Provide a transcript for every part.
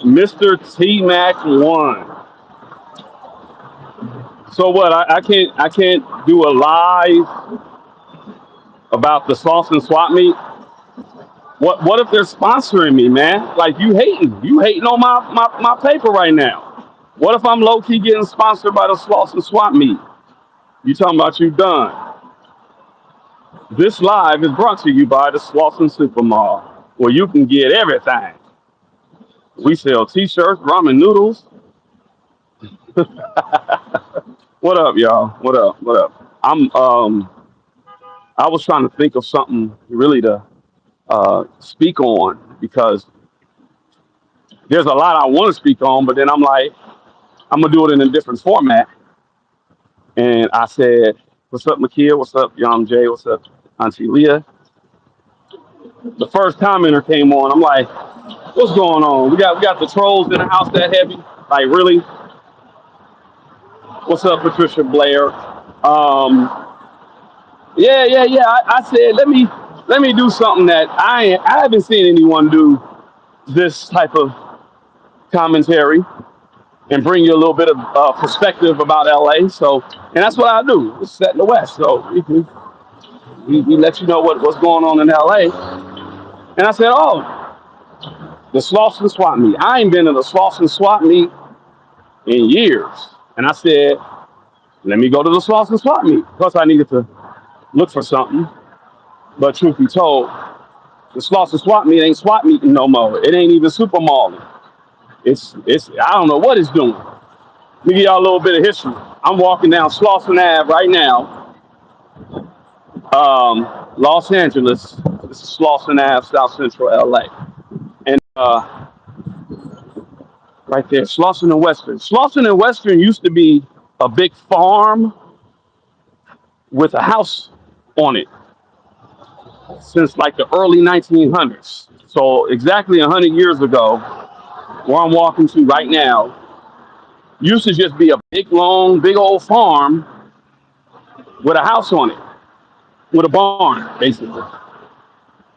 Mr. T Mac one. So what? I can't do a live about the Slauson Swap Meet. What if they're sponsoring me, man? Like you hating on my paper right now. What if I'm low key getting sponsored by the Slauson Swap Meet? You talking about you done? This live is brought to you by the Slauson Supermall, where you can get everything. We sell T-shirts, ramen noodles. What up, y'all? What up? What up? I was trying to think of something really to speak on because there's a lot I want to speak on, but then I'm like, I'm gonna do it in a different format. And I said, "What's up, Makia? What's up, Young Jay? What's up, Auntie Leah?" The first commenter came on. I'm like, "What's going on? We got the trolls in the house that heavy? Like, really? What's up, Patricia Blair?" Yeah, yeah, yeah. I said, let me do something that I haven't seen anyone do this type of commentary and bring you a little bit of perspective about LA. So, and that's what I do. It's set in the West, so we let you know what's going on in LA. And I said, oh, the Slauson Swap Meet. I ain't been to the Slauson Swap Meet in years. And I said, let me go to the Slauson Swap Meet. Plus, I needed to look for something. But truth be told, the Slauson Swap Meet ain't swap meeting no more. It ain't even super malling. It's I don't know what it's doing. Let me give y'all a little bit of history. I'm walking down Slauson Ave right now, Los Angeles. This is Slauson Ave, South Central LA. And right there, Slauson and Western. Slauson and Western used to be a big farm with a house on it since like the early 1900s. So exactly 100 years ago, where I'm walking to right now, used to just be a big, long, big old farm with a house on it, with a barn, basically.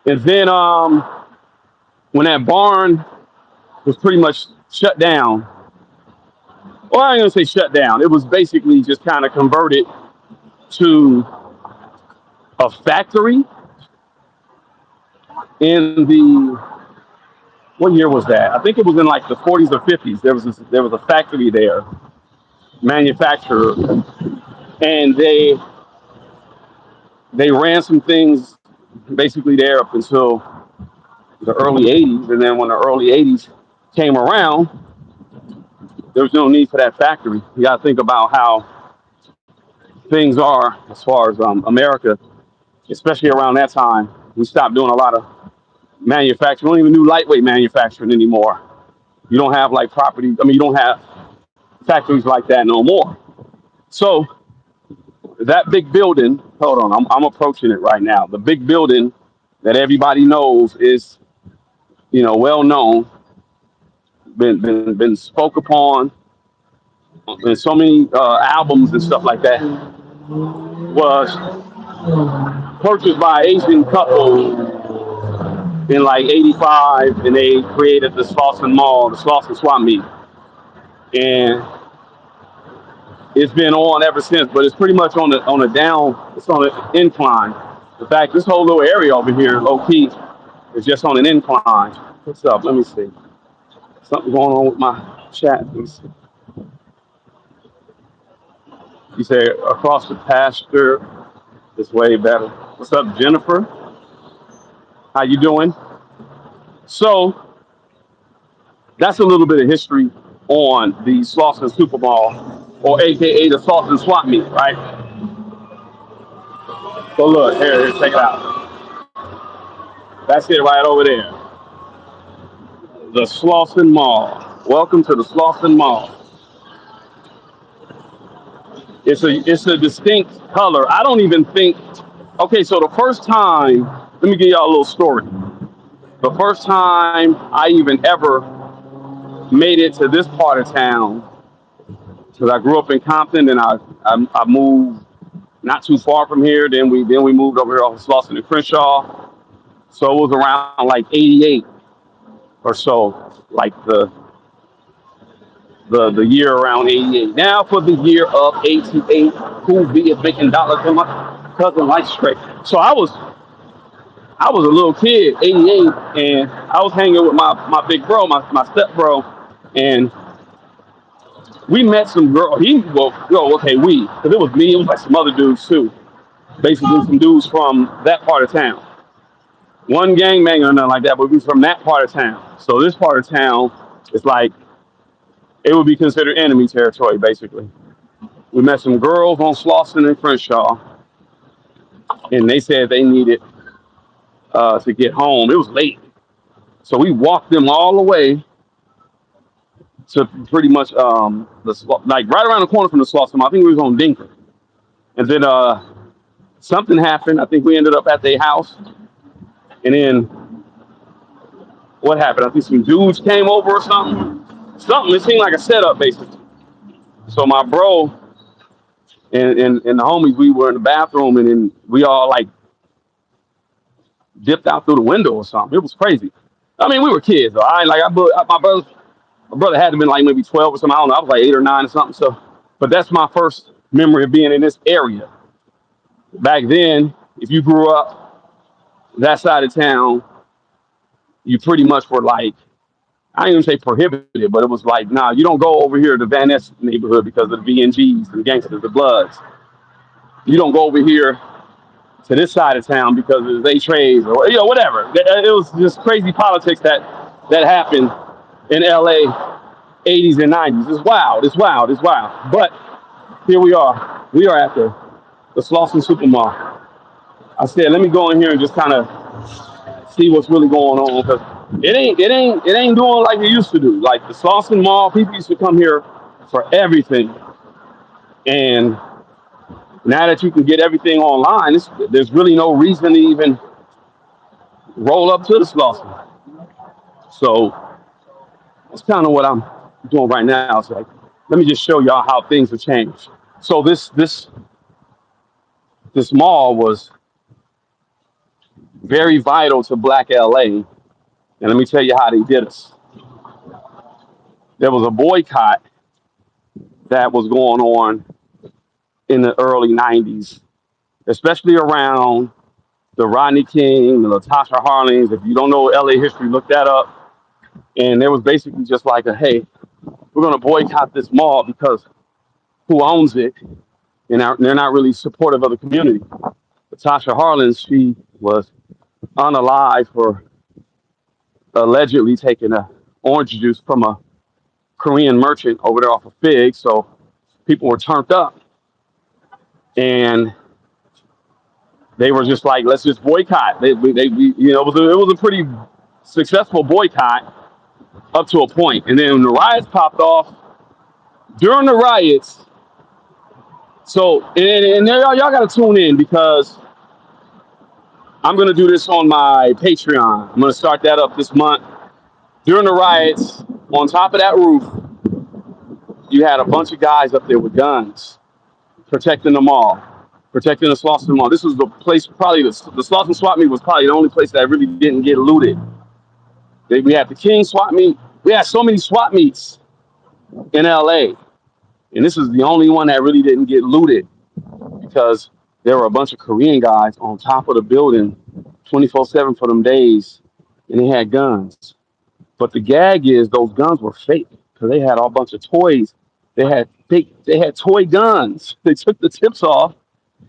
And then when that barn was pretty much shut down, well, I ain't gonna say shut down. It was basically just kind of converted to a factory in the what year was that? I think it was in like the 40s or 50s. There was a factory there, manufacturer, and they ran some things basically there up until the early 80s. And then when the early 80s came around, there was no need for that factory. You got to think about how things are as far as America, especially around that time. We stopped doing a lot of manufacturing. We don't even do lightweight manufacturing anymore. You don't have like property. I mean, you don't have factories like that no more. So that big building, hold on, I'm approaching it right now. The big building that everybody knows is, well known, been spoke upon in so many albums and stuff like that, was purchased by an Asian couple in like '85, and they created the Slauson Mall, the Slauson Swap Meet, and it's been on ever since. But it's pretty much on the down. It's on an incline. In fact, this whole little area over here, low key, is just on an incline. What's up? Let me see. Something going on with my chat. Let me see. You say across the pasture is way better. What's up, Jennifer? How you doing? So that's a little bit of history on the Slauson Super Bowl, or AKA the Slauson Swap Meet, right? So look, here, check it out. That's it right over there. The Slauson Mall. Welcome to the Slauson Mall. It's a distinct color. I don't even think. Okay, so the first time, let me give y'all a little story. The first time I even ever made it to this part of town, because I grew up in Compton, and I moved not too far from here. Then we moved over here off of Slauson and Crenshaw. So it was around like '88. or so, like the year around 88. Now for the year of 88, who be a making dollars for my cousin like straight. So I was a little kid, 88, and I was hanging with my big bro, my step bro, and we met some girl. Okay, because it was me, it was like some other dudes too. Basically, some dudes from that part of town. One gangbanger or nothing like that, but we from that part of town. So this part of town is like it would be considered enemy territory, basically. We met some girls on Slauson and Crenshaw, and they said they needed to get home. It was late, so we walked them all the way to pretty much like right around the corner from the Slauson. I think we was on Dinker, and then something happened. I think we ended up at their house, and then what happened? I think some dudes came over or something. Something. It seemed like a setup, basically. So my bro and the homies, we were in the bathroom, and then we all like dipped out through the window or something. It was crazy. I mean, we were kids, though. My brother had to been like maybe 12 or something. I don't know. I was like 8 or 9 or something. So, but that's my first memory of being in this area. Back then, if you grew up that side of town, you pretty much were like, I didn't even say prohibited, but it was like, nah, you don't go over here to Van Ness neighborhood because of the VNGs, the gangsters, the Bloods. You don't go over here to this side of town because of the trades or whatever. It was just crazy politics that happened in LA 80s and 90s. It's wild. It's wild. It's wild. But here we are. We are at the Slauson Supermall. I said, let me go in here and just kind of see what's really going on because it ain't doing like it used to do. Like the Slauson Mall, people used to come here for everything, and now that you can get everything online, there's really no reason to even roll up to the Slauson. So that's kind of what I'm doing right now. It's like, let me just show y'all how things have changed. So this mall was very vital to Black LA, and let me tell you how they did us. There was a boycott that was going on in the early 90s, especially around the Rodney King, the Latasha Harlings. If you don't know LA history, look that up. And there was basically just like hey, we're going to boycott this mall because who owns it? And they're not really supportive of the community. Latasha Harlins, she was unalive for allegedly taking a orange juice from a Korean merchant over there off of Fig. So people were turned up, and they were just like, let's just boycott. It was a pretty successful boycott up to a point. And then when the riots popped off, during the riots, so, and y'all got to tune in because I'm going to do this on my Patreon. I'm going to start that up this month. During the riots, on top of that roof, you had a bunch of guys up there with guns protecting the mall, protecting the Slauson Mall. This was the place, probably the Slauson Swapmeet was probably the only place that really didn't get looted. We had the King Swap Meet. We had so many swap meets in LA, and this is the only one that really didn't get looted because there were a bunch of Korean guys on top of the building 24/7 for them days, and they had guns. But the gag is those guns were fake because they had all bunch of toys. They had toy guns. They took the tips off,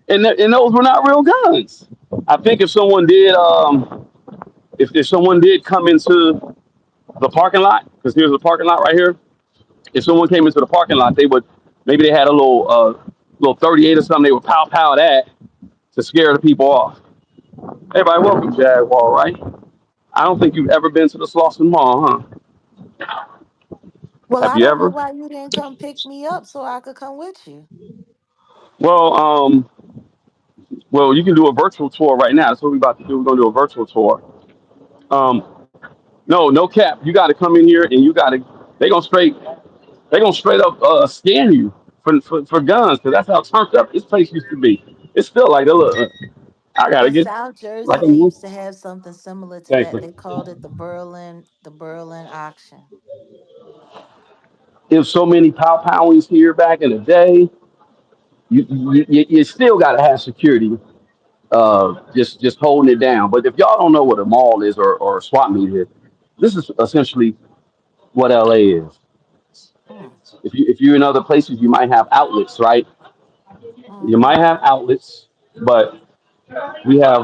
and those were not real guns. I think if someone did come into the parking lot, because here's the parking lot right here. If someone came into the parking lot, maybe they had a little 38 or something. They would pow that to scare the people off. Everybody, welcome, Jaguar. Right? I don't think you've ever been to the Slauson Mall, huh? Well, Have I you don't know ever? why you didn't come pick me up so I could come with you. Well, you can do a virtual tour right now. That's what we're about to do. We're gonna do a virtual tour. Um, no cap. You got to come in here and you got to. They gonna straight. They gonna straight up scan you for guns because that's how turned up this place used to be. It's still like that. Look, I gotta In get South like Jersey, a they new. used to have something similar to Thank that. you. They called it the Berlin auction. There's so many powings here back in the day. You still gotta have security, just holding it down. But if y'all don't know what a mall is or a swap meet is, this is essentially what LA is. Mm, If you're in other places, you might have outlets, right? You might mm-hmm. have outlets, but we have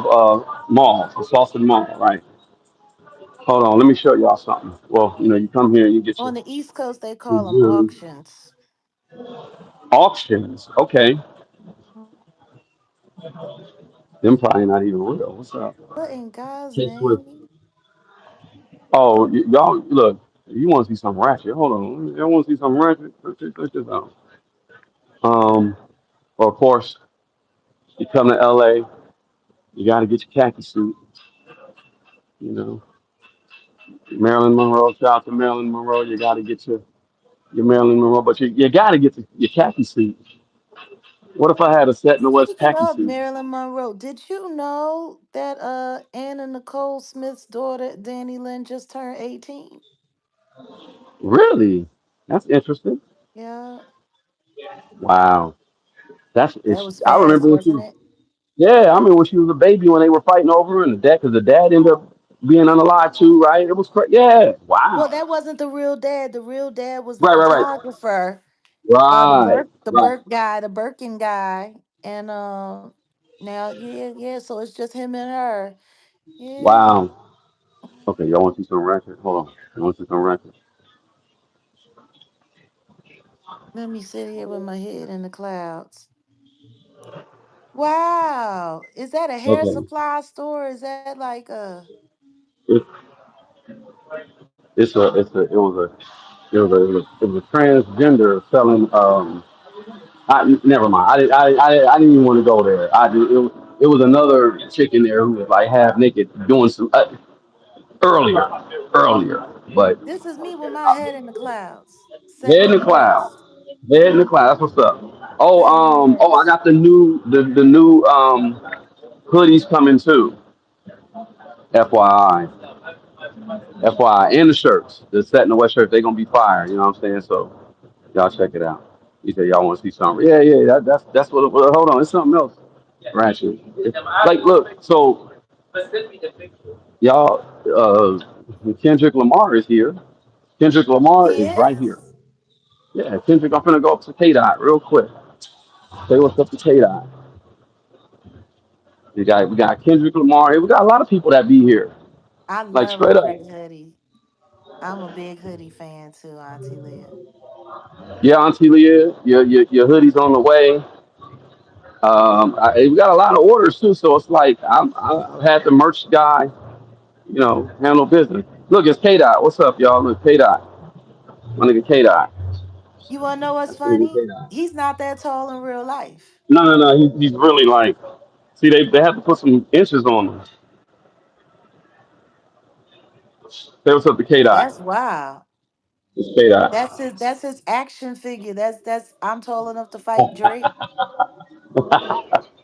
malls, the Slauson Mall, right? Hold on, let me show y'all something. Well, you come here and you get On your the East Coast, they call them your auctions. auctions. Okay, Mhm. them probably not even real. What's up? What in God's K Swift. name? Oh, y'all, look, you want to see some ratchet? Hold on, y'all want to see some ratchet? Check this out. Um, well, of course, you come to LA, you got to get your khaki suit. You know, Marilyn Monroe, shout out to Marilyn Monroe. You got to get your Marilyn Monroe, but you got to get your khaki suit. What if I had a set in the West Speaking khaki of suit? Marilyn Monroe, did you know that Anna Nicole Smith's daughter, Danny Lynn, just turned 18? Really? That's interesting. Yeah, Wow. That's that it's. was I fast, remember when she wasn't was. it? Yeah, I mean when she was a baby when they were fighting over her and the dad because the dad ended up being unalive too, right? It was crazy. Yeah. Well, Wow. that wasn't the real dad. The real dad was the Right. Right. Right. photographer, Right. The Right. Burke guy, the Birkin guy, and now yeah. So it's just him and her. Yeah. Wow. Okay, y'all want to see some record? Hold on. You want to see some record? Let me sit here with my head in the clouds. Wow. Is that a hair Okay. supply store? Is that like It, it was a transgender selling. Never mind. I didn't even want to go there. It was another chick in there who was like half naked doing some earlier, earlier. But this is me with my head in the clouds. head in Setting the cloud, rest. head in the cloud. That's what's up. Setting I rest. got the new hoodies coming too. FYI, FYI, and the shirts, the set in the west shirts, they gonna be fire. You know what I'm saying? So y'all check it out. You say y'all want to see something? Yeah, yeah. That's what. Well, hold on, it's something else. Ratchet. Like, look. So y'all, Kendrick Lamar is here. Kendrick Lamar He is right here. is? Yeah, Kendrick. I'm gonna go up to K Dot real quick. Say what's up to K Dot. We got Kendrick Lamar here. We got a lot of people that be here. I Like love a straight up. great hoodie. I'm a big hoodie fan too, Auntie Leah. Yeah, Auntie Leah, your hoodie's on the way. We got a lot of orders too, so it's like I had the merch guy, handle business. Look, it's K Dot. What's up, y'all? Look, K Dot. My nigga K Dot. You wanna know what's That's my nigga funny? K Dot. He's not that tall in real life. No, no, no. He's really like. See, they have to put some inches on him. Say what's up to K Dot. That's wild. It's K Dot. That's his action figure. That's I'm tall enough to fight Drake.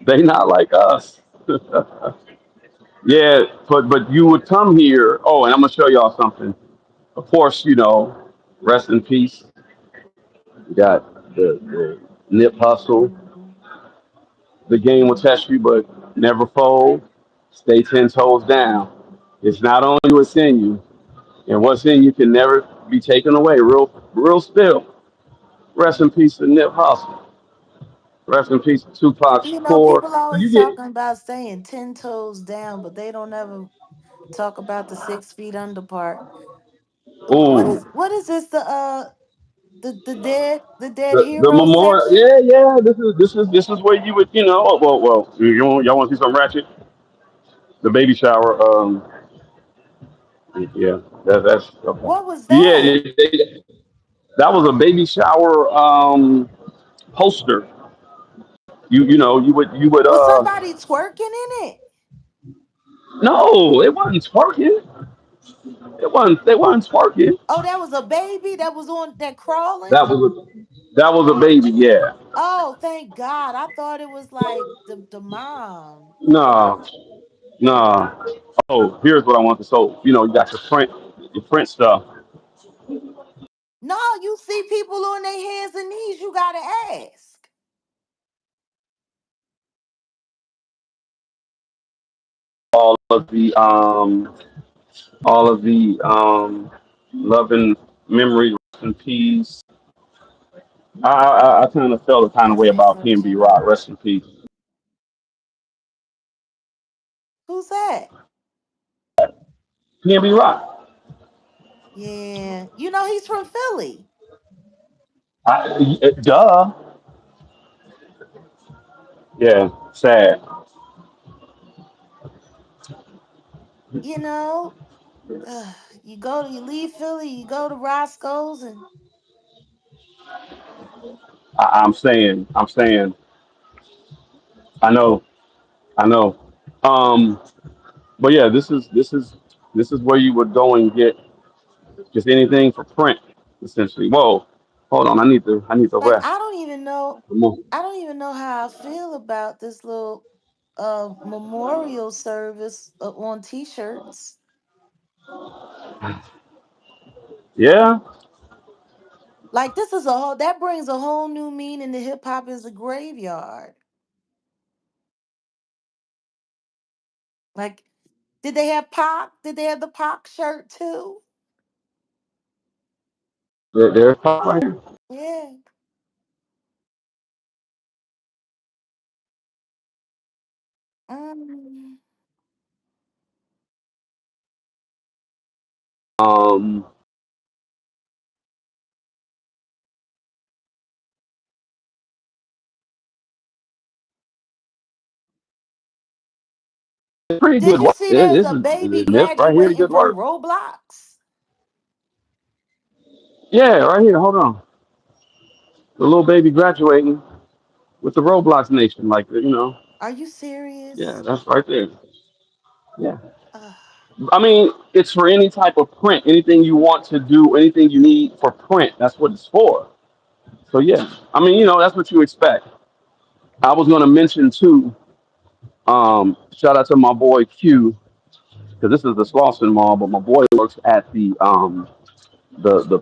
They not like us. Yeah, but you would come here. Oh, and I'm gonna show y'all something. Of course, rest in peace. You got the nip hustle. Mhm. The game will test you, but never fold. Stay 10 toes down. It's not on you; it's in you, and what's in you can never be taken away. Real still. Rest in peace to Nip Hustle. Rest in peace to Tupac You know, Shakur. people So you always get, talking about staying 10 toes down, but they don't ever talk about the 6 feet under part. What ooh, is this? The dead the hero memorial. section? Yeah, yeah. This is where you would, well. Y'all want to see some ratchet? The baby shower. Yeah, that's okay. What was Yeah, that? that was a baby shower poster. You would Was somebody twerking in it? no, it wasn't twerking. They weren't twerking. Oh, that was a baby that was on that crawling. That was a baby, yeah. Oh, thank God. I thought it was like the mom. No, no. Oh, here's what I want to. So you got your print stuff, No, you see people on their hands and knees, you gotta ask. all of the loving memories and peace. I kind of felt a kind I of way think about so PNB too. Rock. Rest in peace. Who's that? PNB Rock. Yeah. You know he's from Philly. Duh. Yeah. Sad. You know, you leave Philly, you go to Roscoe's and I'm saying. I'm saying. I know. I know. Um. But yeah, this is where you would go and get just anything for print, essentially. Whoa. Hold on. I need to like rest. Come on. I don't even know how I feel about this little memorial service on t-shirts. Yeah. Like this is a whole that brings a whole new meaning to hip hop as a graveyard. Like, did they have Pac? Did they have the Pac shirt too? There's pop right here. Yeah. Mm. Um. Pretty Did good you work. see there's This a is baby this right here. graduating Good from work. Roblox? Yeah, right here. Hold on. The little baby graduating with the Roblox Nation. Are you Yeah, serious? that's right there. Yeah. Ugh. I mean, it's for any type of print, anything you want to do, anything you need for print. That's what it's for. So yeah, I mean, that's what you expect. I was going to mention too. Shout out to my boy Q because this is the Slauson Mall, but my boy works at the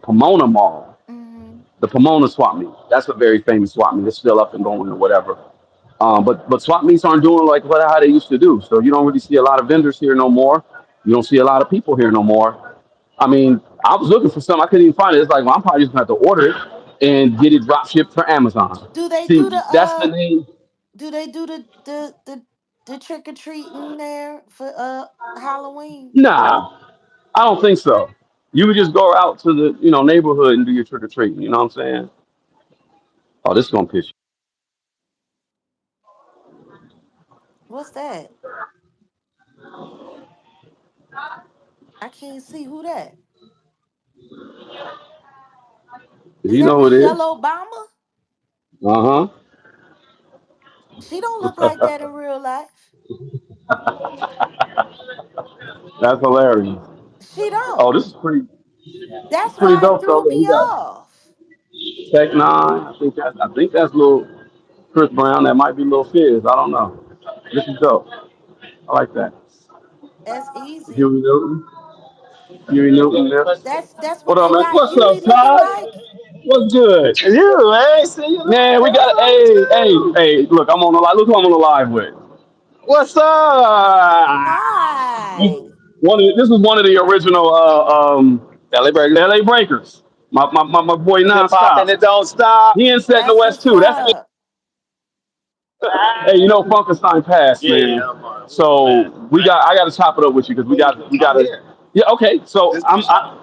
Pomona Mall, Hmm. the Pomona Swap Meet. That's a very famous swap meet. It's still up and going or whatever. But swap meets aren't doing like how they used to do. So you don't really see a lot of vendors here no more. You don't see a lot of people here no more. I mean, I was looking for something. I couldn't even find it. It's like, well, I'm probably just gonna have to order it and get it drop shipped for Amazon. Do they do See, the that's the name. do they do the trick or treating there for Halloween? Nah, I don't think so. You would just go out to the neighborhood and do your trick or treating. You know what I'm saying? Oh, this is gonna piss What's that? I can't see who that. you. Is You that know who it Michelle is? Obama? Uh She don't look like that in real life. huh. That's hilarious. She Oh, don't. this is That's pretty why it dope though. threw me We got off. Tech Nine. I think that's little Chris Brown. That might be little Fizz. I don't know. This is dope. I like that. That's easy. Huey Newton. Huey Newton there. That's What what up, they man? got What's Huey up, looking Todd? like. What's good? You, man. See you. Man, we got. Hey. Look, I'm on the live. Look who I'm on the live with. What's up? Hi. This is one of the original LA Breakers. My boy Nonstop. And it don't stop. He in Set in the That's West what's too. That's me. up. Hey, Funkenstein passed, man. So I got to chop it up with you because we got to. Yeah, okay. So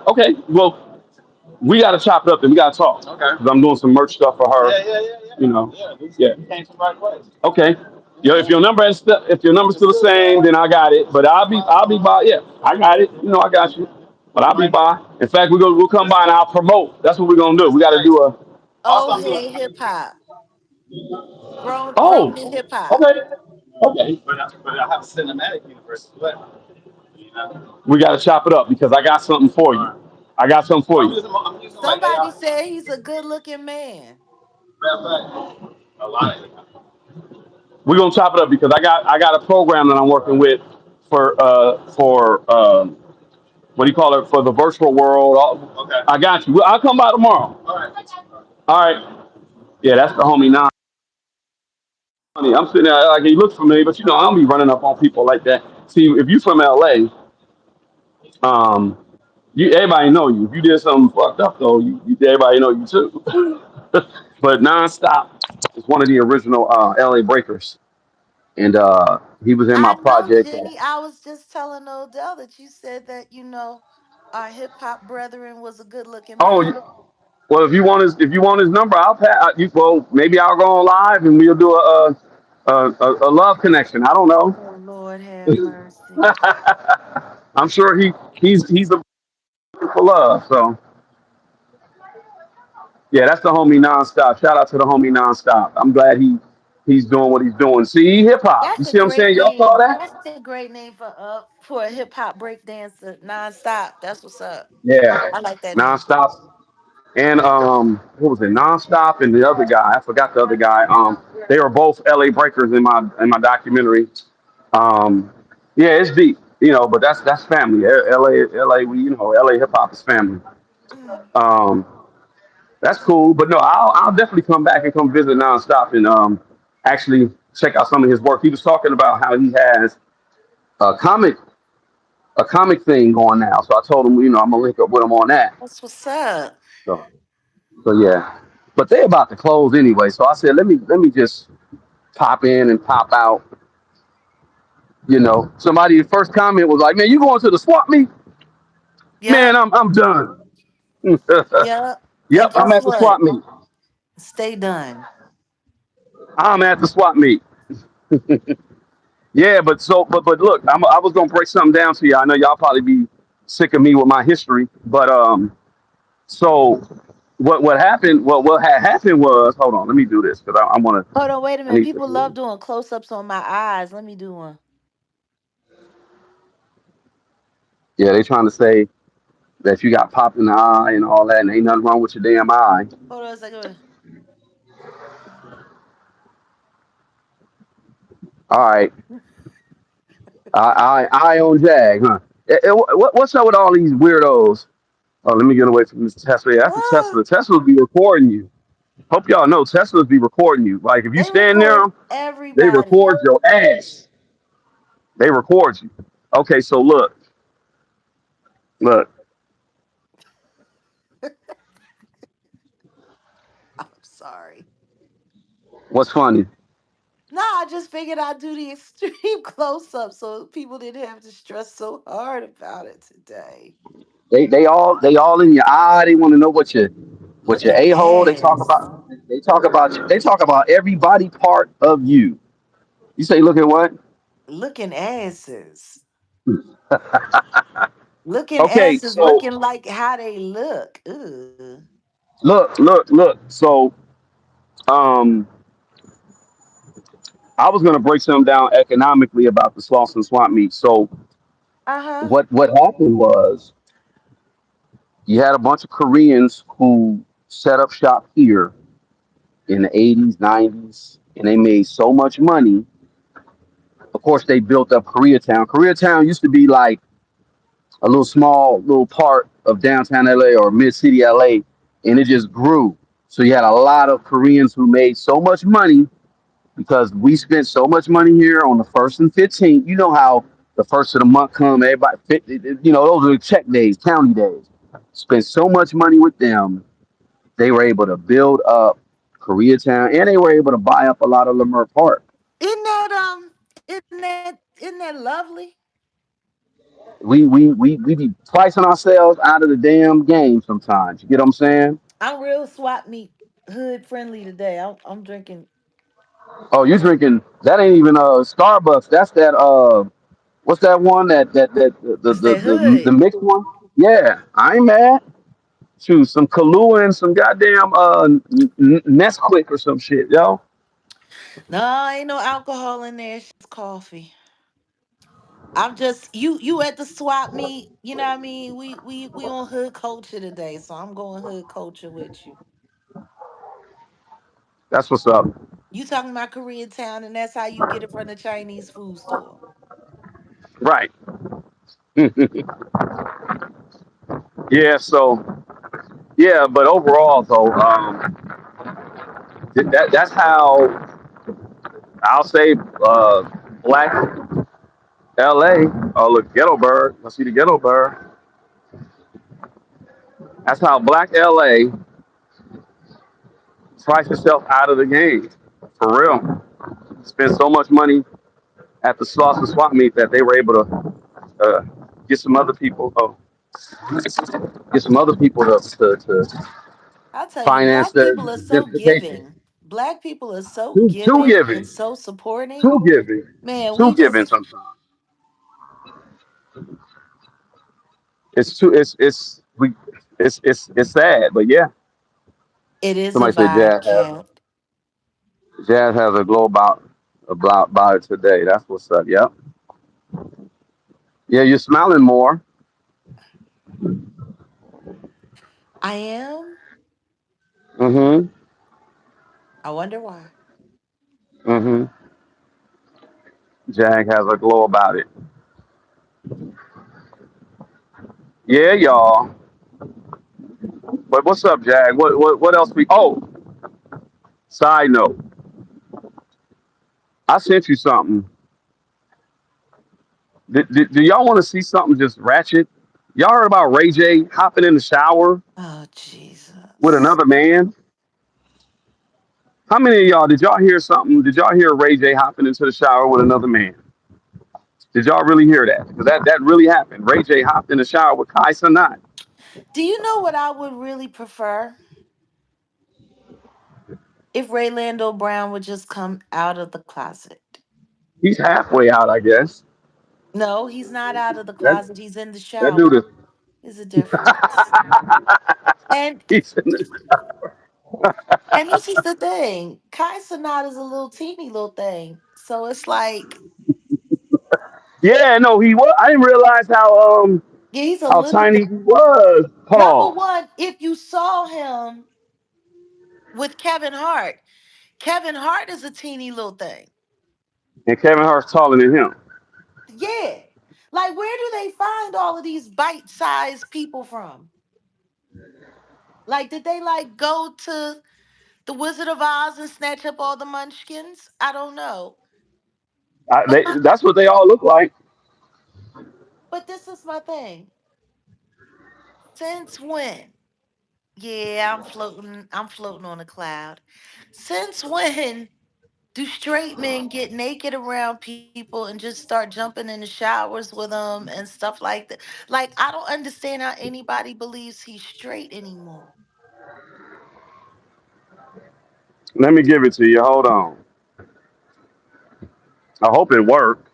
okay. Well, we got to chop it up and we got to talk. Okay. Because I'm doing some merch stuff for her. Yeah. Yeah. Okay. Yo, if your number's still the same, then I got it. But I'll be by. Yeah, I got it. I got you. But I'll be by. In fact, we'll come by and I'll promote. That's what we're gonna do. We got to do a. Old head hip hop. Grown Oh. in hip hop. Okay. Okay. We got to chop it up because I got something for you. I got something for you. Somebody said he's a good looking man. We're gonna chop it up because I got a program that I'm working with for what do you call it, for the virtual world. I got you. I'll come by tomorrow. All right. Yeah, that's the homie nine. I'm sitting there like he looks familiar, but I don't be running up on people like that. See, if you from LA, um, everybody know you. If you did something fucked up though, everybody know you too. But nonstop is one of the original LA breakers, and he was in my I know, project. Jimmy. I was just telling Odell that you said that, our hip hop brethren was a good looking Oh, man. well, if you want his number, I'll pass. Well, maybe I'll go on live and we'll do a love connection. I don't know. Oh, Lord have mercy. I'm sure he's a for love. So yeah, that's the homie nonstop. Shout out to the homie nonstop. I'm glad he's doing what he's doing. See, hip hop. You That's a see what I'm great saying? Y'all saw name. that? That's a great name for a hip hop break dancer nonstop. That's what's up. Yeah, I like that name. nonstop. And what was it? Nonstop and the other guy. I forgot the other guy. They were both LA breakers in my documentary. Um, yeah, it's deep, but that's family. LA, LA hip hop is family. Mm. Um, that's cool. But no, I'll definitely come back and come visit nonstop and actually check out some of his work. He was talking about how he has a comic a comic thing going now. So I told him, I'm gonna link up with him on that. That's what's up. So so yeah. But they about to close anyway. So I said, let me just pop in and pop out. Somebody the first comment was like, "Man, you going to the swap meet?" Man, Yep. I'm done. Yep. Yep, And I'm guess at the swap what? meet. Stay done. I'm at the swap meet. Yeah, but look, I was gonna break something down to you. I know y'all probably be sick of me with my history, but so what happened? What had happened was, hold on, let me do this because I want to. Hold on, wait a I minute. need People love to. doing close ups on my eyes. Let me do one. Yeah, they trying to say that you got popped in the eye and all that, and ain't nothing wrong with your damn eye. Hold on a second. All right, I on Jag, huh? What's up with all these weirdos? Oh, let me get away from this Tesla. Yeah, that's a Ah, Tesla. Teslas be recording you. Hope y'all know Teslas be recording you. Like if you they stand near record them, they everybody. record your ass. They record you. Okay, so look. I'm sorry. What's funny? No, I just figured I'd do the extreme close up so people didn't have to stress so hard about it today. They all in your eye. They want to know what your Looking a hole. They talk ass. about they talk about every body part of you. You say, look at what? Looking asses. Looking Okay, asses so looking like how they look. Ugh. look. So um, I was gonna break something down economically about the Slauson Swapmeet. So Uh-huh. what happened was you had a bunch of Koreans who set up shop here in the 80s, 90s, and they made so much money. Of course, they built up Koreatown. Koreatown used to be like a little small little part of downtown LA or mid city LA, and it just grew. So you had a lot of Koreans who made so much money because we spent so much money here on the first and 15th. You know how the first of the month come, everybody, those are the check days, county days. Spent so much money with them, they were able to build up Koreatown, and they were able to buy up a lot of Leimert Park. Isn't that lovely? We be pricing ourselves out of the damn game sometimes. You get what I'm saying? I'm real swap meet hood friendly today. I'm drinking. Oh, you're drinking that ain't even Starbucks. That's that what's that one that It's that the hood. mixed one? Yeah, I ain't mad. Shoot, some Kahlua and some goddamn Nesquik or some shit, yo. No, ain't no alcohol in there. It's just coffee. I'm just you at the swap meet. You know what I mean? We on hood culture today, so I'm going hood culture with you. That's what's up. You talking about Koreatown, and that's how you get it from the Chinese food store. Right. Yeah. So yeah, but overall though, that's how I'll say black L.A. Oh look, ghetto bird. I see the ghetto bird. That's how black L.A. priced itself out of the game. For real. Spent so much money at the Slauson Swapmeet that they were able to uh, get some other people. Oh, get some other people to I'll tell you, finance black their people are so gentrification. giving. Black people are so Too giving and giving, so supporting. too giving, Man, too we giving. just, Sometimes it's too. It's we. It's sad, but yeah. it is a Somebody said vibe, cat. Jazz has a glow about it today. That's what's up. Yep. Yeah, you're smiling more. I am. Mm-hmm. I wonder why. Mm-hmm. Jag has a glow about it. Yeah, y'all. But what's up, Jag? What else we? Oh, side note. I sent you something. Do y'all want to see something just ratchet? Y'all heard about Ray J hopping in the shower Oh, with Jesus. another man? How many of y'all did y'all hear something? Did y'all hear Ray J hopping into the shower with another man? Did y'all really hear that? Because that really happened. Ray J hopped in the shower with Kai Sanat. Do you know what I would really prefer? If Raylando Brown would just come out of the closet. He's halfway out, I guess. No, he's not out of the That closet. He's in the that dude shower. Is a difference. And he's in the, and this is the thing. Kai Cenat is a little teeny little thing. So it's like, yeah, no, he was. I didn't realize yeah, he's a how little thing. tiny he was. Number Pause. one, if you saw him with Kevin Hart, Kevin Hart is a teeny little thing. And Kevin Hart's taller than him. Yeah. Like, where do they find all of these bite-sized people from? Like, did they like go to the Wizard of Oz and snatch up all the munchkins? I don't know. But That's what they all look like. this is my thing. Since when? Yeah, I'm floating on a cloud. Since when do straight men get naked around people and just start jumping in the showers with them and stuff like that? Like, I don't understand how anybody believes he's straight anymore. Let me give it to you. Hold on. I hope it worked.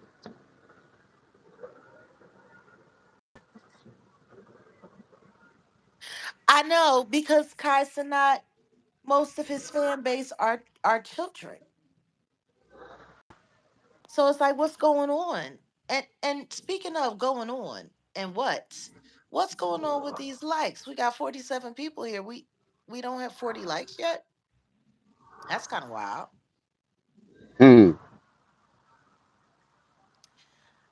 I know because Kai Cenat, most of his fan base are children. So it's like, what's going on? And speaking of going on and what's going on with these likes? We got 47 people here. We don't have 40 likes yet. That's kind of wild. Hmm.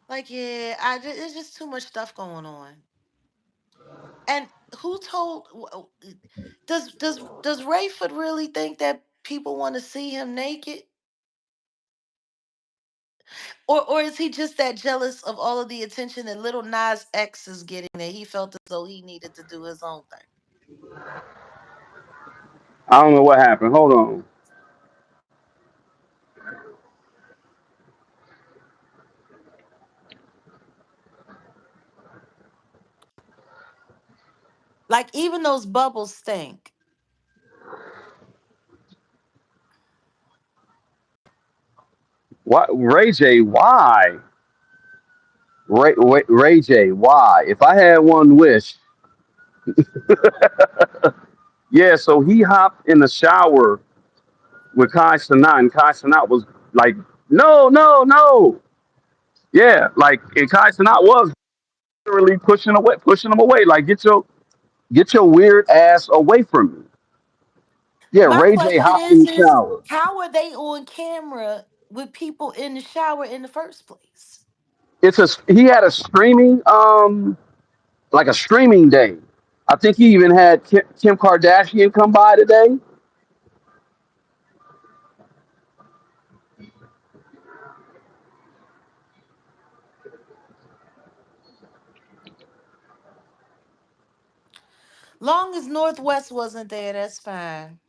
Like, yeah, there's just too much stuff going on. And who told? Does Rayford really think that people want to see him naked, or is he just that jealous of all of the attention that Little Nas X is getting that he felt as though he needed to do his own thing? I don't know what happened. Hold on. Like, even those bubbles stink. What Ray J? Why? Ray J? Why? If I had one wish, yeah. So he hopped in the shower with Kai Cenat, and Kai Cenat was like, "No, no, no." Yeah, like, and Kai Cenat was literally pushing him away. Like, get your weird ass away from me. Yeah, My Ray J question hopped in the is shower. how are they on camera with people in the shower in the first place? He had a streaming like a streaming day. I think he even had Kim Kardashian come by today. Long as Northwest wasn't there, that's fine.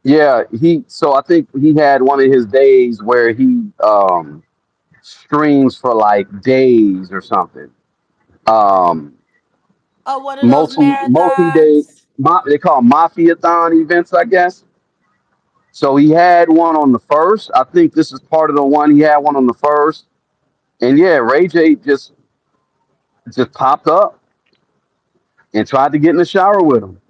Yeah, he so I think he had one of his days where he streams for like days or something. Um Oh, one of those multi day, marathons. they call mafiathon events, I guess. So he had one on the first. I think this is part of the one. He had one on the first. And yeah, Ray J just popped up and tried to get in the shower with him.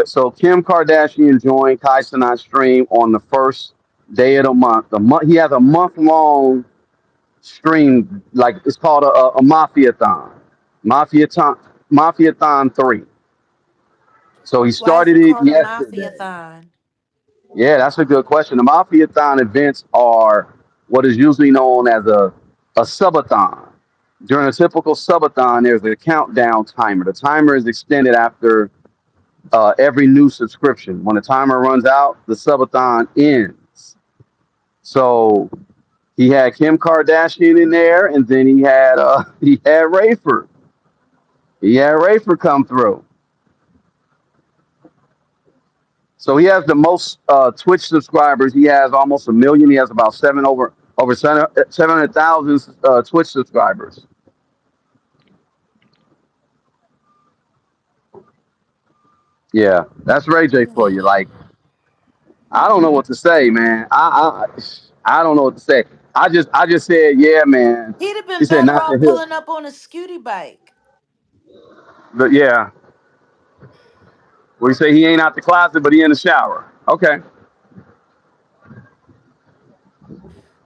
So Kim Kardashian joined Kai Cenat stream on the first day of the month. He has a month long stream, like it's called a mafiathon, mafiathon, mafiathon 3. So he Why is started it it called a yesterday. mafiathon? Yeah, that's a good question. The mafiathon events are what is usually known as a subathon. During a typical subathon, there's a countdown timer. The timer is extended after every new subscription. When the timer runs out, the subathon ends. So he had Kim Kardashian in there, and then he had Rayford. He had Rayford come through. So he has the most Twitch subscribers. He has almost a million. He has about over 700,000 Twitch subscribers. Yeah, that's Ray J for you. Like I don't know what to say, man. I don't know what to say. I just said, yeah, man. He'd have He been said better not the off hip, pulling up on a scooty bike. but yeah. We say he ain't out the closet, but he in the shower. Okay.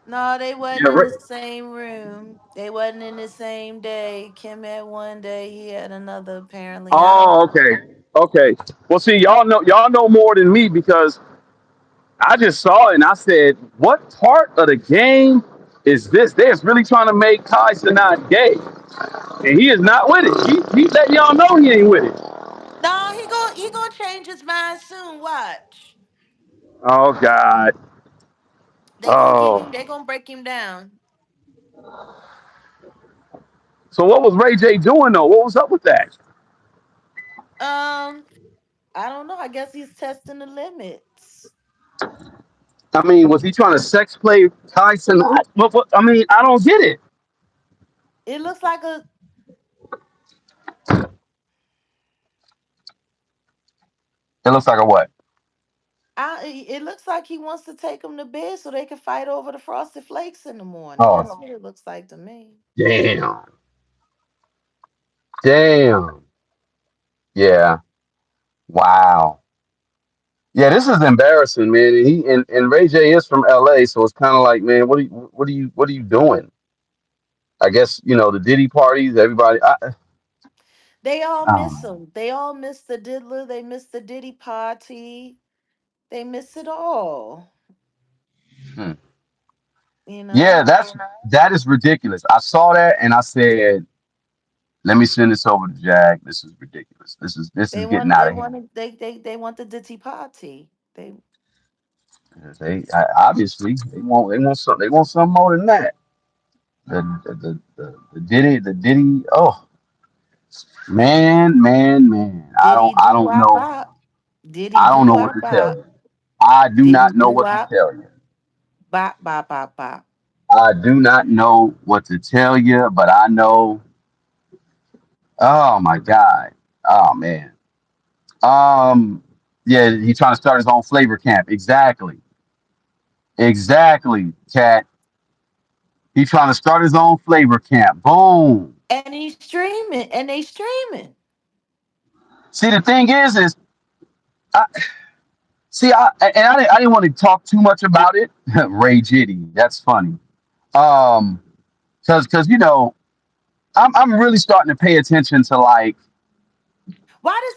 No, they wasn't Yeah. in the same room. They wasn't in the same day. Kim had one day, he had another apparently. I don't Oh, okay. Okay. Well, see, y'all know more than me because I just saw it and I said, what part of the game is this? They're really trying to make Kai not gay, and he is not with it. He let y'all know he ain't with it. No, he gonna change his mind soon. Watch. Oh God. They gonna get him, Oh. they gonna break him down. So what was Ray J doing though? What was up with that? Um, I don't know. I guess he's testing the limits. I mean, was he trying to sex play Kai Cenat? I mean, I don't get it. It looks like a It looks like a what? it looks like he wants to take him to bed so they can fight over the frosted flakes in the morning. That's Oh, what it looks like to me. damn. Damn. Yeah. Wow. Yeah, this is embarrassing, man. And Ray J is from LA, so it's kind of like, man, what are you doing? I guess the Diddy parties, everybody. They all I don't miss know. him. They all miss the diddler. They miss the Diddy party. They miss it all. Hmm. You Yeah, know. that is ridiculous. I saw that and I said, let me send this over to Jack. This is ridiculous. This is They getting want. out They of hand. want. They want the Diddy party. They. Obviously they want something more than that. The Diddy. Oh man. I don't Diddy I do don't wop know. bop. Diddy I don't do know what wop to tell bop. you. I do Diddy not know do what to wop tell you. bop bop bop bop. I do not know what to tell you, but I know. Oh my God. Oh man. Um. Yeah, he's trying to start his own flavor camp. Exactly. Exactly, Cat. He's trying to start his own flavor camp. Boom. And he's streaming. And they streaming. See, the thing is, I, I didn't want to talk too much about it. Ray Jitty, that's funny. Cause I'm really starting to pay attention to like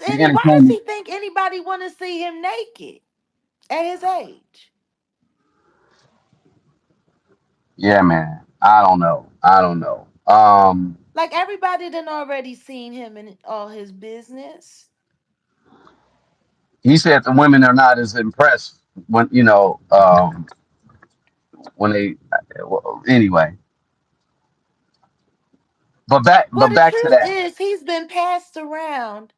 the Why does entertainment. he think anybody want to see him naked at his age? Yeah, man. I don't know. I don't know. Like everybody done already seen him in all his business. He said the women are not as impressed when when they well, anyway. Well, But the back to truth that. is he's been passed around,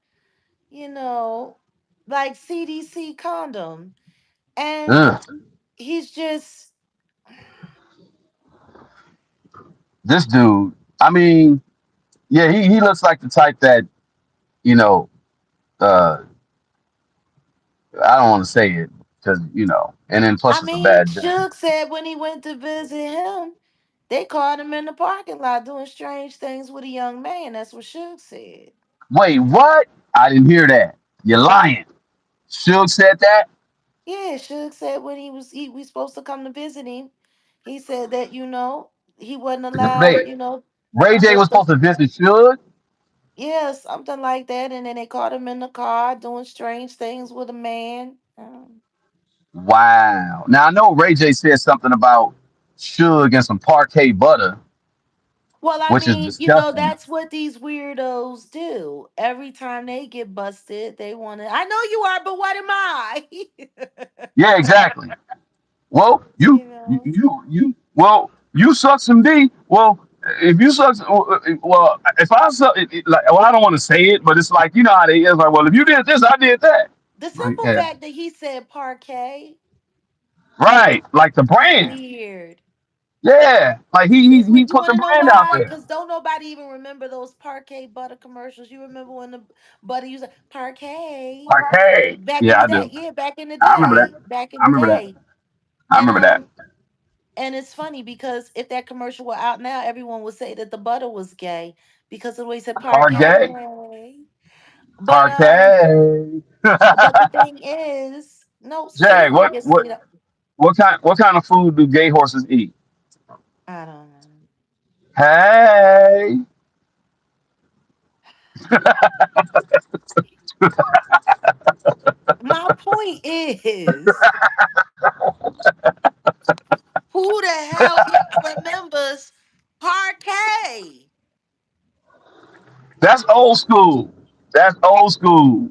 you know, like CDC condom. And Ugh, he's just, this dude. I mean, yeah, he looks like the type that you know. Uh, I don't want to say it because and then plus I it's a mean, bad joke. Suge said when he went to visit him, they caught him in the parking lot doing strange things with a young man. That's what Suge said. Wait, what? I didn't hear that. You're lying. Suge said that. Yeah, Suge said when we supposed to come to visit him, he said that, he wasn't allowed, They Ray J was just to, supposed to visit Suge. yeah, something like that. And then they caught him in the car doing strange things with a man. Wow. Now I know Ray J said something about Suge and some parquet butter, Well, I which is mean, disgusting. that's what these weirdos do. Every time they get busted, they want to. I know you are, but what am I? Yeah, exactly. Well, you know. you suck some D. Well, if you suck, well, if I suck, like, well, I don't want to say it, but it's like how they is like, well, if you did this, I did that. The Like, simple yeah, fact that he said parquet right, like the is brand. weird. Yeah, like It's he weird. You put want the to know brand out why? there. Because don't nobody even remember those parquet butter commercials. You remember when the butter used to parquet Like, hey, back in yeah, the I day? do. Yeah, back in the I remember that. day. Back in I the remember that. day. I And remember that. And it's funny because if that commercial were out now, everyone would say that the butter was gay because of the way he said Parquet, parquet. But parquet. but the thing is, no, Jag, seriously, what kind of food do gay horses eat? I don't know. Hey, My point is, who the hell even remembers parquet? that's old school. That's old school.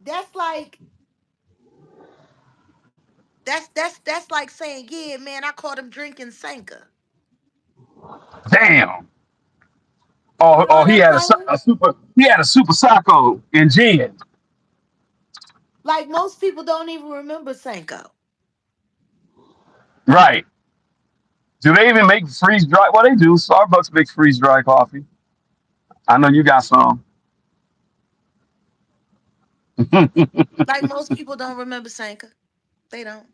That's like that's like saying, yeah, man, I caught him drinking Sanka. Damn. You know Or what he I'm had saying? he had a super sacco in gin. Like most people don't even remember Sanko. Right. Do they even make freeze dry? Well, they do. Starbucks makes freeze dry coffee. I know you got some. Like most people don't remember Sanka. They don't.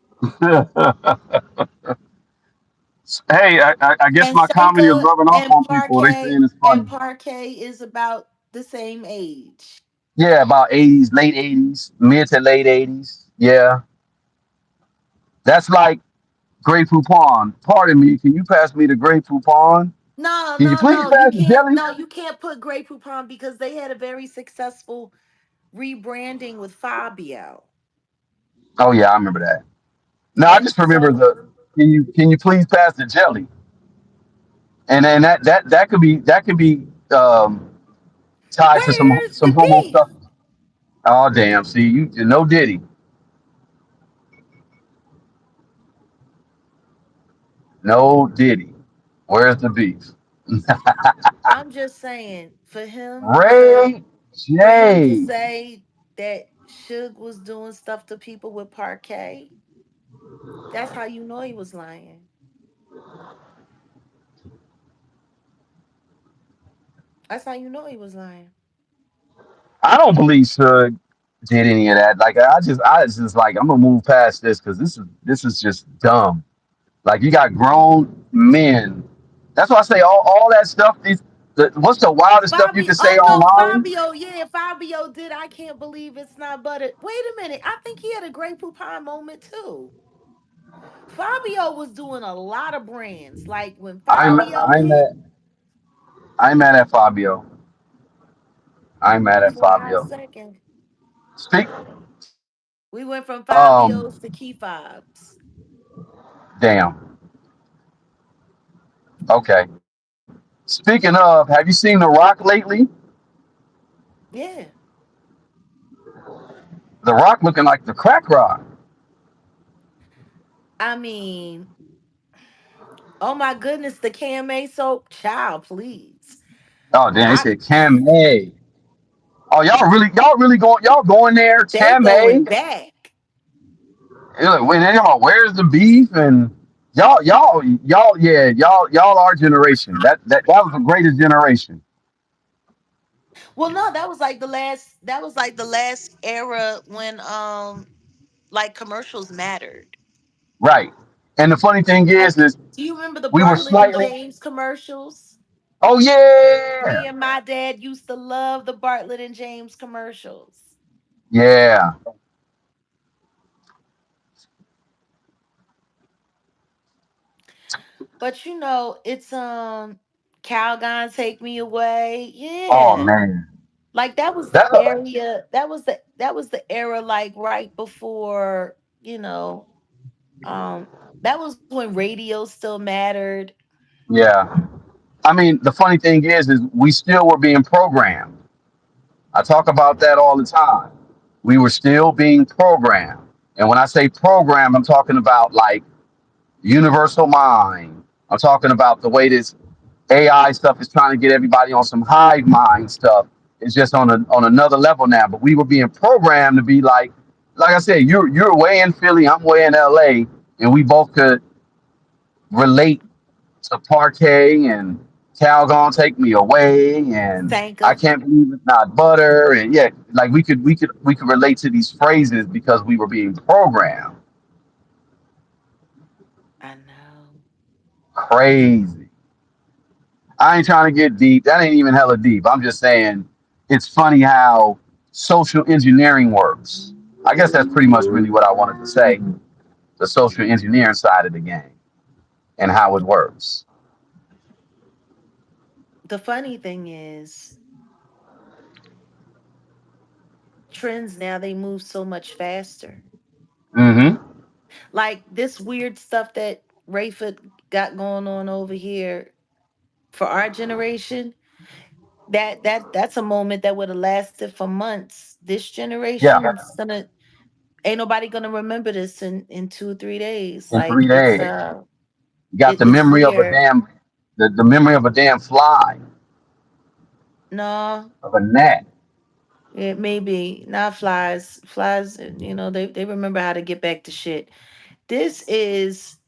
Hey, I guess And my comedy is Sanka rubbing off on people. They saying it's And funny. Parquet is about the same age. Yeah, about 80s, late 80s, mid to late 80s. Yeah. That's like Grey Poupon. Pardon me, can you pass me the Grey Poupon? No, Can you no, please no. You pass the can't. jelly? No, you can't put Grey Poupon because they had a very successful rebranding with Fabio. Oh yeah, I remember that. No, I And just remember so, the can you please pass the jelly? And then that could be tied to where's the some homo beef? stuff. Oh damn! See you no Diddy, no Diddy. Where's the beef? I'm just saying, Ray for him to J. say that Suge was doing stuff to people with Parquet, that's how you know he was lying. That's how you know he was lying. I don't believe Suge did any of that. Like I just like I'm gonna move past this because this is just dumb. Like you got grown men. That's why I say all that stuff. What's the wildest stuff you Fabio, can say oh no, online? Fabio, yeah, Fabio did. I can't believe it's not butter. Wait a minute, I think he had a Grey Poupon moment too. Fabio was doing a lot of brands. Like when I'm Fabio I'm hit, at I'm mad at Fabio. I'm mad at for a hot Fabio. second, Speak. we went from Um. Fabios to key fobs. Damn. Okay. Speaking of, have you seen The Rock lately? Yeah. The Rock looking like the crack rock. I mean, oh my goodness, the KMA soap, child, please. Oh damn, they I said Cam A. Oh y'all going there? They Cam A. going back. When y'all, where's the beef? And y'all our generation. That was the greatest generation. Well, no, that was like the last era when like commercials mattered. Right. And the funny thing Like, is do you remember the we were Bartlett and slightly. James commercials? Oh Me yeah, and my dad used to love the Bartlett and James commercials. yeah. But it's Calgon Take Me Away. Oh Yeah. man, Like that was the that's a, area that was the era like right before, um that was when radio still mattered. yeah. I mean, the funny thing is we still were being programmed. I talk I about that know. all the time. We were still being programmed, and when I say program, I'm talking about like universal mind. I'm talking about the way this AI stuff is trying to get everybody on some hive mind stuff. It's just on another level now. But we were being programmed to be like I said, you're way in Philly, I'm way in LA, and we both could relate to Parquet and Calgon Take Me Away and I Sanka. can't believe it's not butter and yeah, like we could relate to these phrases because we were being programmed. I know. Crazy. I ain't trying to get deep. That ain't even hella deep. I'm just saying it's funny how social engineering works. I guess that's pretty much really what I wanted to say. The social engineering side of the game and how it works. The funny thing is, trends now they move so much faster. Mm-hmm. Like this weird stuff that Rayford got going on over here for our generation, that's a moment that would have lasted for months. This Yeah. generation is gonna ain't nobody gonna remember this in 2 or 3 days. In Like 3 days. You got the it's memory of a there. damn the memory of a damn fly, No, of a gnat. it may be not flies. Flies, they remember how to get back to shit. This is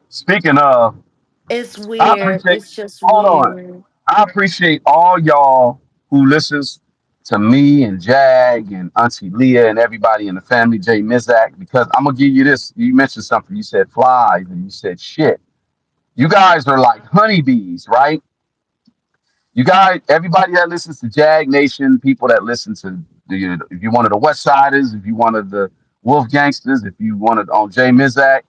Speaking of, it's I weird. appreciate It's just hold on. weird. I appreciate all y'all who listens to me and Jag and Auntie Leah and everybody in the family, Jay Mizak, because I'm gonna give you this. You mentioned something. You said flies and you said shit. You guys are like honeybees, right? You guys, everybody that listens to Jag Nation, people that listen to if you wanted the West Siders, if you wanted the Wolf Gangsters, if you wanted on Jay Mizak,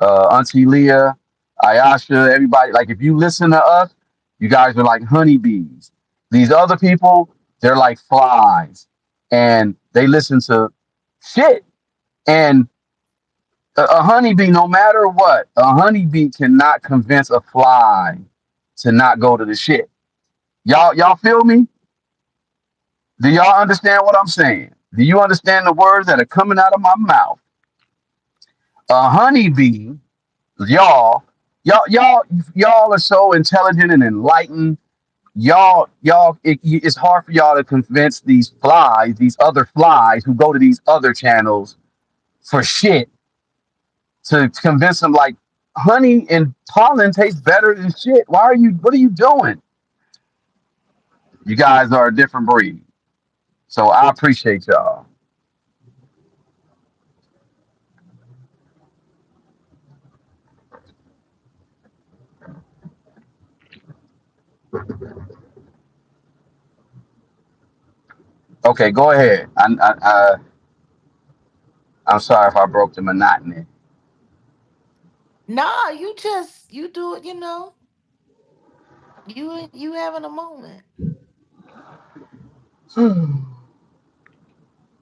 Auntie Leah, Ayasha, everybody, like if you listen to us, you guys are like honeybees. These other people, they're like flies, and they listen to shit. And a honeybee, no matter what, a honeybee cannot convince a fly to not go to the shit. Y'all feel me? Do y'all understand what I'm saying? Do you understand the words that are coming out of my mouth? A honeybee, y'all, y'all, y'all, y'all are so intelligent and enlightened. It's hard for y'all to convince these flies, these other flies who go to these other channels for shit, to convince them like honey and pollen taste better than shit. What are you doing? You guys are a different breed. So I appreciate y'all. Okay, go ahead. I'm sorry if I broke the monotony. Nah, you do it, you having a moment.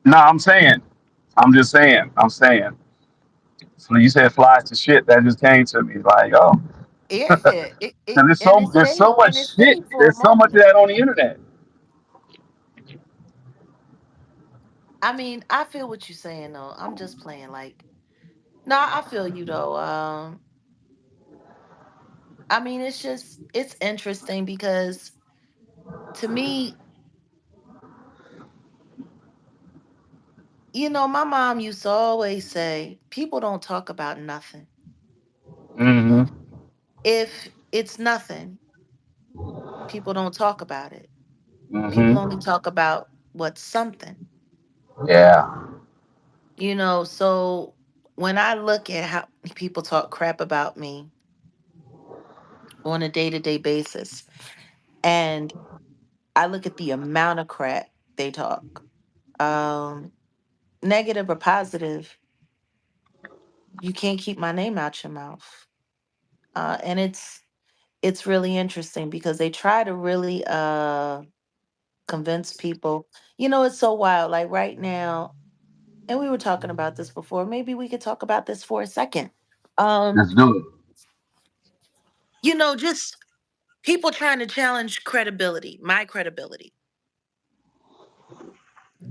No, I'm saying. I'm just saying. I'm saying. So you said flies to shit. That just came to me. Like, oh, Yeah, because there's so and much it shit. stayed for a There's so much of moment. that on the internet. I mean, I feel what you're saying though. I'm just playing like, no, I feel you though. I mean, it's interesting because to me, my mom used to always say, people don't talk about nothing. Mm-hmm. If it's nothing, people don't talk about it. People only Mm-hmm. talk about what's something. Yeah. So when I look at how people talk crap about me on a day-to-day basis, and I look at the amount of crap they talk, um, negative or positive, you can't keep my name out your mouth. And it's really interesting because they try to really convince people. It's so wild. Like right now, and we were talking about this before. Maybe we could talk about this for a second. Um, Let's do it. just people trying to challenge credibility, my credibility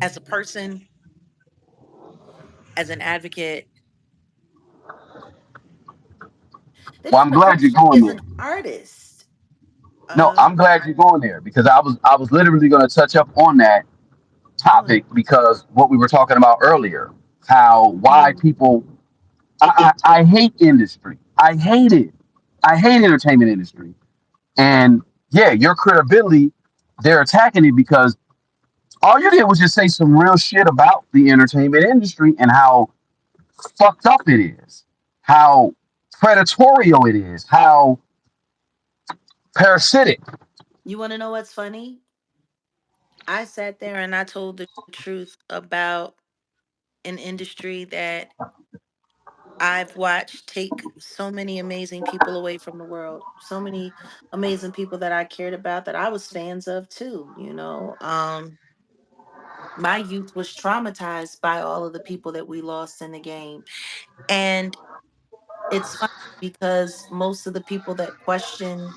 as a person, as an advocate. They're Well, trying I'm to glad you're question me going as there. an artist. No, Uh, I'm glad you're going there because I was literally going to touch up on that go ahead. topic because what we were talking about earlier, how why Mhm. people I hate industry. I hate it. I hate entertainment industry. And yeah, your credibility, they're attacking it because all you did was just say some real shit about the entertainment industry and how fucked up it is, how predatorial it is, how parasitic. You want to know what's funny? I sat there and I told the truth about an industry that I've watched take so many amazing people away from the world. So many amazing people that I cared about that I was fans of too. My youth was traumatized by all of the people that we lost in the game. And it's funny because most of the people that question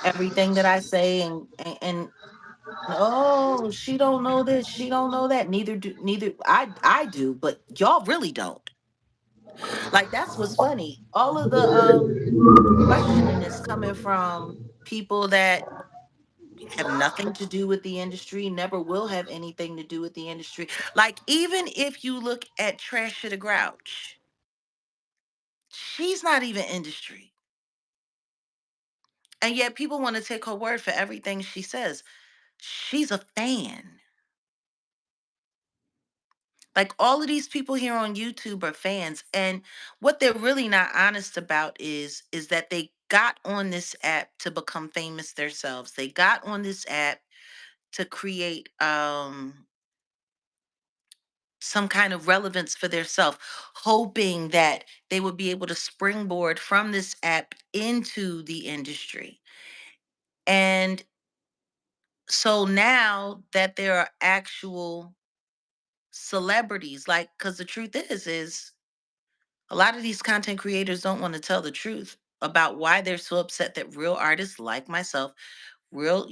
everything that I say and oh, she don't know this, she don't know that. Neither I do, but y'all really don't. Like that's what's funny. All of the questioning is coming from people that have nothing to do with the industry, never will have anything to do with the industry. Like, even if you look at Trasher the Grouch, she's not even industry. And yet people want to take her word for everything she says. She's a fan. Like all of these people here on YouTube are fans. And what they're really not honest about is that they got on this app to become famous themselves. They got on this app to create some kind of relevance for their self, hoping that they would be able to springboard from this app into the industry. And so now that there are actual celebrities, like, because the truth is a lot of these content creators don't want to tell the truth about why they're so upset that real artists like myself, real,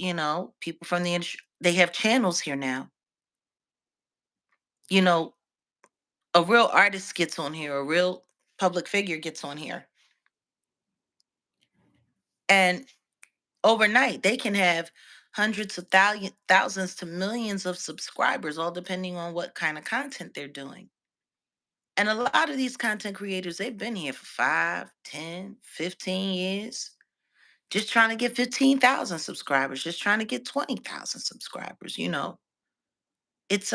people from the industry, they have channels here now. You know, a real artist gets on here, a real public figure gets on here. And overnight, they can have hundreds of thousands to millions of subscribers, all depending on what kind of content they're doing. And a lot of these content creators, they've been here for 5, 10, 15 years, just trying to get 15,000 subscribers, just trying to get 20,000 subscribers. It's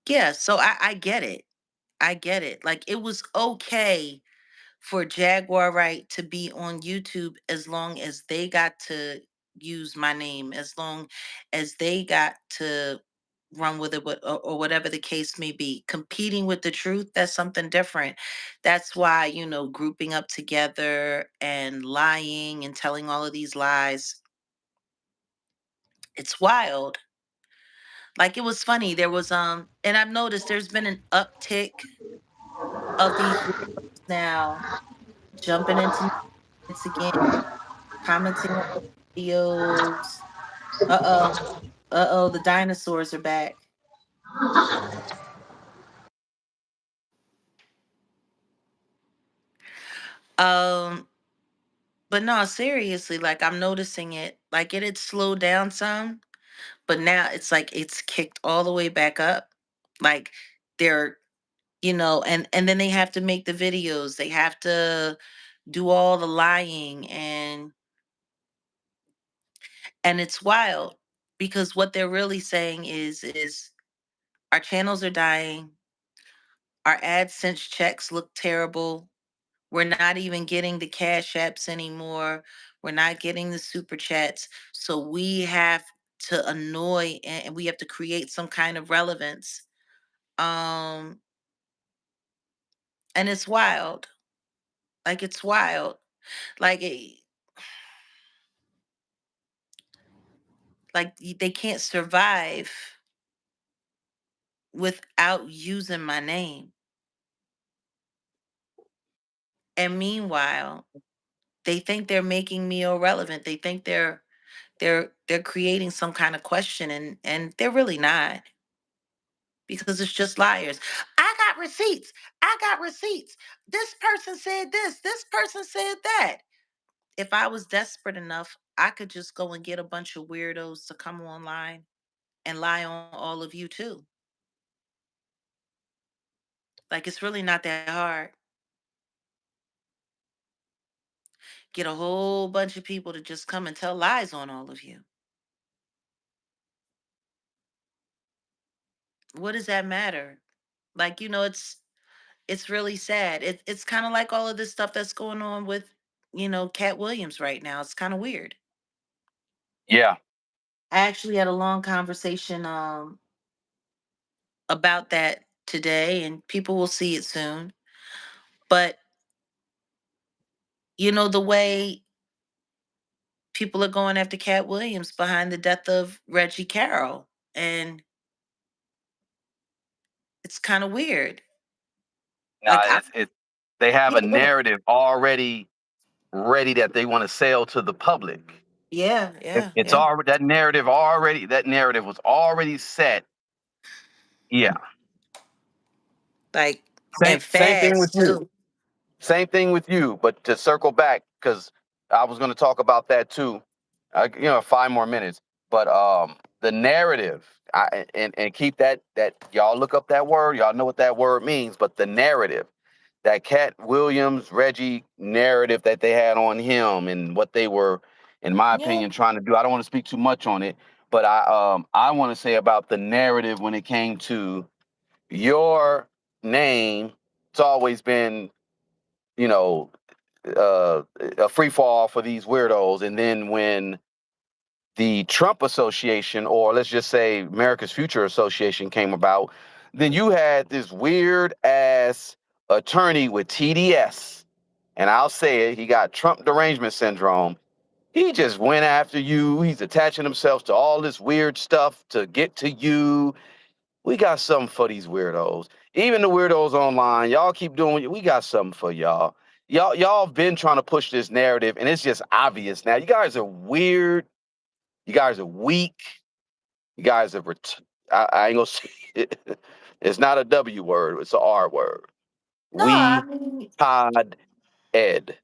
yeah, so I get it. I get it. Like it was okay for Jaguar Wright to be on YouTube as long as they got to use my name, as long as they got to. run with it, or whatever the case may be. Competing with the truth, that's something different. That's why, grouping up together and lying and telling all of these lies, it's wild. Like, it was funny. There was and I've noticed there's been an uptick of these weirdos now jumping into it's again, commenting on videos. Uh-oh. Uh-oh, the dinosaurs are back. Um, but no, seriously, like, I'm noticing it. Like, it had slowed down some, but now it's like it's kicked all the way back up. Like, they're, and then they have to make the videos. They have to do all the lying, and it's wild because what they're really saying is our channels are dying. Our AdSense checks look terrible. We're not even getting the cash apps anymore. We're not getting the super chats. So we have to annoy, and we have to create some kind of relevance. Um, and it's wild. Like, it's wild. Like they can't survive without using my name. And meanwhile, they think they're making me irrelevant. They think they're creating some kind of question, and they're really not, because it's just liars. I got receipts. I got receipts. This person said this. This person said that. If I was desperate enough, I could just go and get a bunch of weirdos to come online and lie on all of you too. Like, it's really not that hard. Get a whole bunch of people to just come and tell lies on all of you. What does that matter? Like, it's really sad. It's kind of like all of this stuff that's going on with, Cat Williams right now. It's kind of weird. Yeah. I actually had a long conversation about that today, and people will see it soon. But the way people are going after Cat Williams behind the death of Reggie Carroll, and it's kind of weird. Nah, Like, it's they have yeah, a narrative already ready that they want to sell to the public. yeah, It, yeah, it's yeah. already that narrative was already set. Yeah. Like, Same and same thing with fast you. too. Same thing with you. But to circle back, because I was going to talk about that too. 5 more minutes. But the narrative, and keep that y'all look up that word. Y'all know what that word means. But the narrative, that Cat Williams, Reggie narrative that they had on him, and what they were, in my Yeah, opinion, trying to do. I don't want to speak too much on it, but I want to say about the narrative when it came to your name. It's always been, you know, a free fall for these weirdos. And then when the Trump Association, or let's just say America's Future Association, came about, then you had this weird ass attorney with TDS. And I'll say it, he got Trump derangement syndrome. He just went after you. He's attaching himself to all this weird stuff to get to you. We got something for these weirdos. Even the weirdos online, y'all keep doing it. We got something for y'all. Y'all been trying to push this narrative, and it's just obvious now. You guys are weird. You guys are weak. You guys are. I ain't gonna say it. It's not a W word. It's a R word. no, I We mean, Todd Ed.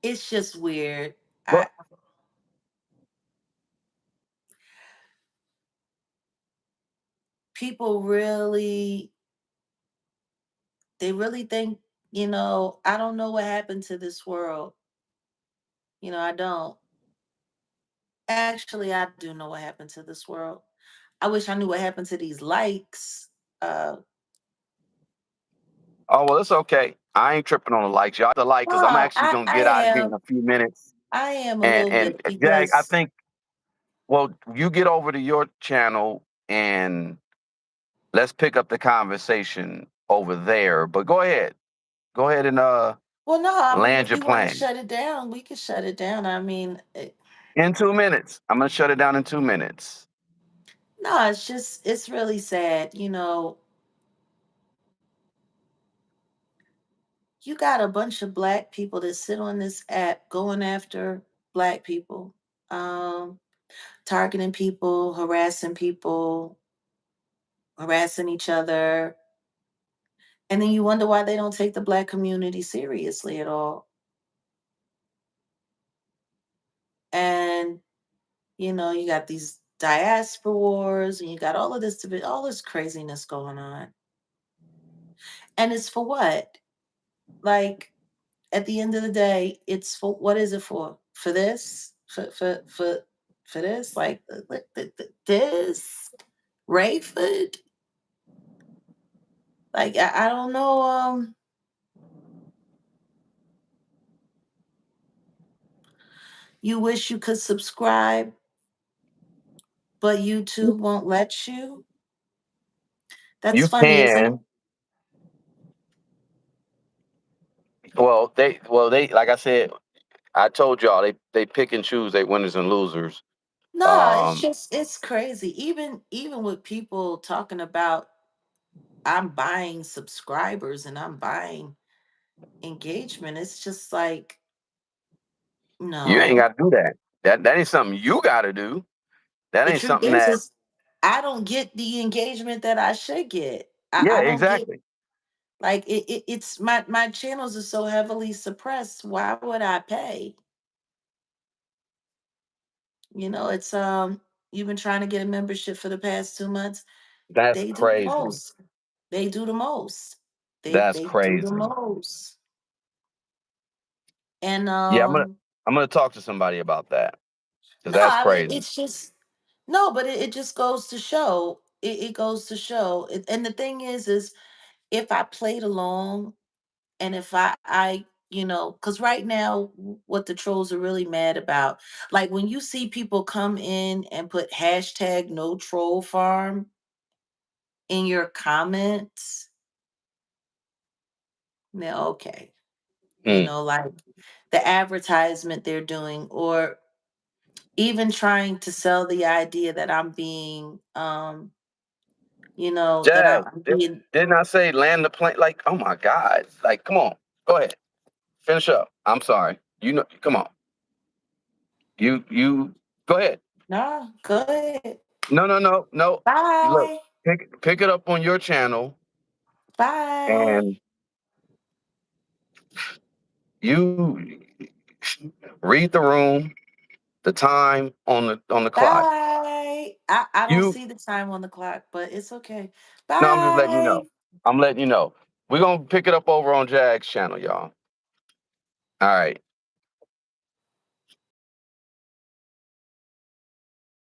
it's just weird. I But People really, they really think, I don't know what happened to this world. I don't. Actually, I do know what happened to this world. I wish I knew what happened to these likes. Uh, oh well, it's okay. I ain't tripping on the likes. Y'all the like, cause I'm no, actually I gonna I get out of here in am. a few minutes. I am a And little bit Jag, I because think, well, you get over to your channel and let's pick up the conversation over there. But go ahead and well, no, I mean, land if your you want to plane. shut it down, we can shut it down. I mean, In 2 minutes. I'm gonna shut it down in 2 minutes. no, it's just it's really sad. You got a bunch of black people that sit on this app going after black people, um, targeting people, harassing each other, and then you wonder why they don't take the black community seriously at all. And you got these diaspora wars, and you got all this craziness going on, and it's for what? Like, at the end of the day, it's for what is it for? For this? For this? Like, this Rayford? Like, I don't know. You wish you could subscribe, but YouTube won't let you. That's You funny, isn't it? can. Well, they like I said, I told y'all they pick and choose their winners and losers. No, Um, it's crazy. Even with people talking about I'm buying subscribers and I'm buying engagement, it's just like, you ain't no. got to do that. That ain't something you got to do. That The ain't truth something that. is I don't get the engagement that I should get. Yeah, I don't get, exactly. like, it's my channels are so heavily suppressed. Why would I pay? It's you've been trying to get a membership for the past 2 months. That's They do the crazy. most. They do the most. They That's they do the crazy. most. And Yeah, I'm gonna talk to somebody about that because no, that's I mean, crazy. it's just no, but it just goes to show. It goes to show. And the thing is if I played along, and if because right now, what the trolls are really mad about, like when you see people come in and put hashtag no troll farm in your comments, now, okay, Hmm. like the advertisement they're doing, or even trying to sell the idea that I'm being, that Jag, I'm being. didn't I say land the plane? Like, oh my God! Like, come on, go ahead, finish up. I'm sorry. You know, come on. You go ahead. Nah, go ahead. No, no, no, no. You look, Bye. pick it up on your channel, Bye. and you read the room, the time on the clock. Bye. I don't You see the time on the clock, but it's okay. no, I'm just letting you know. Bye. I'm letting you know. We're gonna pick it up over on Jag's channel, y'all. All right.